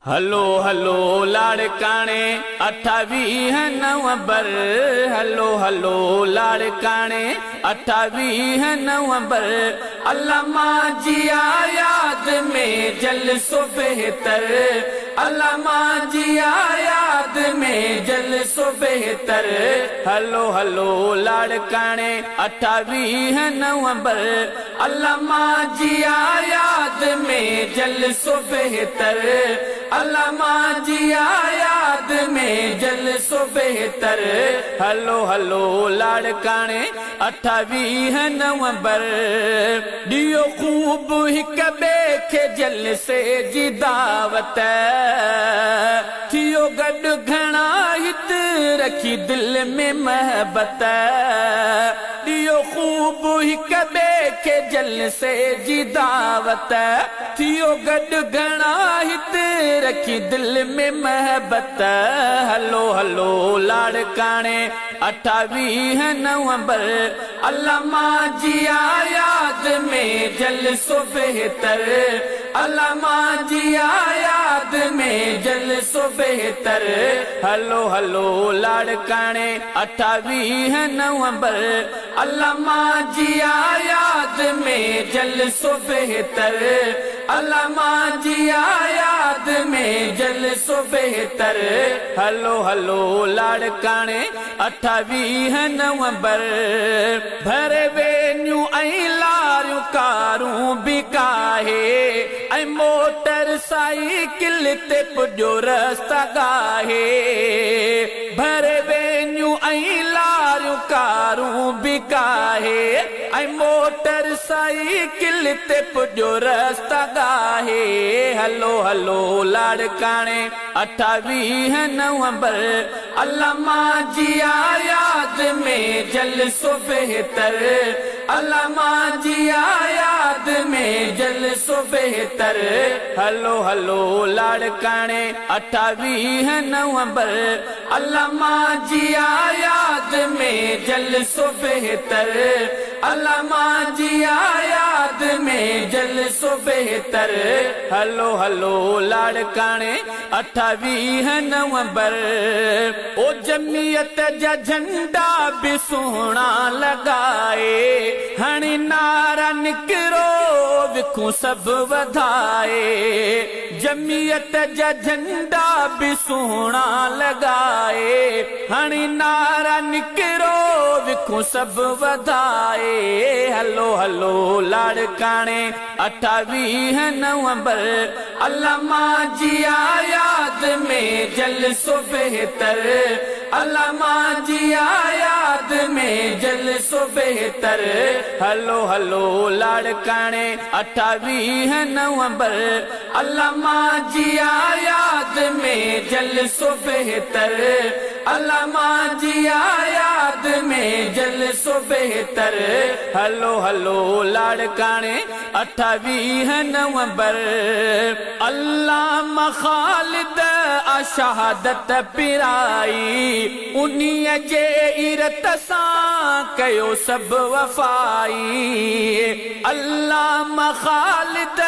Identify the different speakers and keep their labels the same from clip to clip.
Speaker 1: हलो हलो लाड़काने 28 नवंबर। हलो हलो लाड़काने 28 नवंबर। अल्लामा जिया याद में जलसो बेहतर। अल्लामा जिया याद में जलसो बेहतर। हलो हलो लाड़काने 28 नवंबर। अल्लामा जिया याद में जलसो बेहतर। अल्लामा जिया याद में जलसो बेहतर। हलो हलो लाड़काने 28 नवंबर। दियो खूब हिक ॿिए खे जलसे जी दावत। थियो गॾु घणा हित रखी दिल में महबत। दियो खूब हिक ॿिए खे जलसे जी दावत। थियो गॾु घणा हित रखी दिल में महबत। हलो हलो लाड़काने 28 नवंबर। अल्लामा जिया याद में जलसो बेहतर। अल्लामा जिया याद में जलसो बेहतर। हलो हलो लाड़काने 28 नवंबर। अल्लामा जिया याद में जलसो बेहतर। अल्लामा जिया याद में जलसो बेहतर। हलो हलो लाड़काने 28 नवंबर। भरे वेन्यू ऐं लारियूं कारूं बिकाहे ऐं मोटर साइकिल ते पुॼो रस्ता गाहे। भरे वेन्यू ऐं लारियूं कारूं बिकाहे ऐं मोटर साइकिल ते पुॼो रस्ता गाहे। हलो हलो लाड़काने 28 नवंबर। अल्लामा जिया याद में जलसो बेहतर। अल्लामा जिया याद में जलसो बेहतर। हलो हलो लाड़काने 28 नवंबर। अल्लामा जिया याद में जलसो बेहतर। अल्लामा जिया याद में जलसो बेहतर। हलो हलो लाड़काने 28 नवंबर। ओ जमियत जा झंडा भी सोहणा लगाए। हणी नारा निकिरो विखूं सभु वधाए। जमियत जा झंडा भी सोहणा लगाए। हणी नारा निकिरो विखूं सभु वधाए। हलो हलो लाड़काने 28 नवंबर। अल्लामा जिया याद में जलसो बेहतर। अल्लामा जिया याद में जलसो बेहतर। हलो हलो लाड़काने 28 नवंबर। अल्लामा जिया याद में जलसो बेहतर। अल्लामा जिया याद में जलसो बेहतर। हलो हलो लाड़काने 28 नवंबर। अल्लामा ख़ालिद शहादत पिराई। उन्हीअ जे इरत सां कयो सभु वफ़ाई। अल्लामा ख़ालिद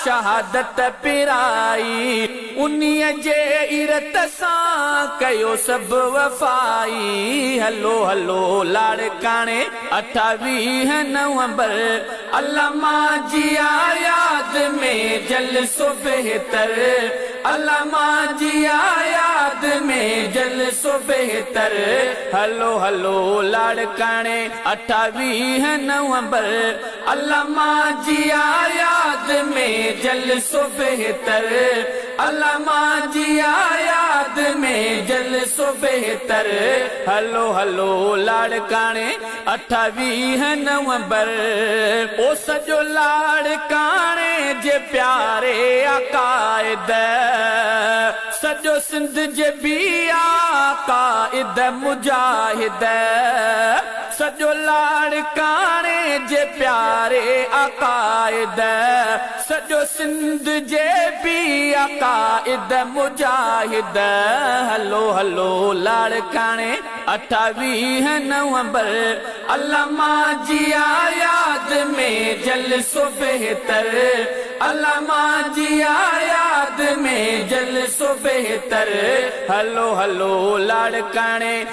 Speaker 1: शहादत पिराई। उन्हीअ जे इरत सां कयो सभु वफ़ाई। हलो हलो लाड़काने 28 नवंबर। अल्लामा जिया याद में जलसो बेहतर। अल्लामा जिया याद में जलसो बेहतर। हलो हलो लाड़काने 28 नवंबर। अल्लामा जिया याद में जलसो बेहतर। अल्लामा जिया याद में जलसो बेहतर। हलो हलो लाड़काने 28 नवंबर। ओ सजो लाड़काने जे प्यारे अकायद। सजो सिंध जे भी आकाइद मुजाहिद। सजो लाड़काने जे प्यारे अकाइद। सजो सिंध जे भी अकाइद मुजाहिद। हलो हलो लाड़काने 28 नवंबर। अल्लामा जिया याद में जलसो बेहतर। अल्लाह मांजिया याद में जलसो बेहतर हलो हलो लाड़काने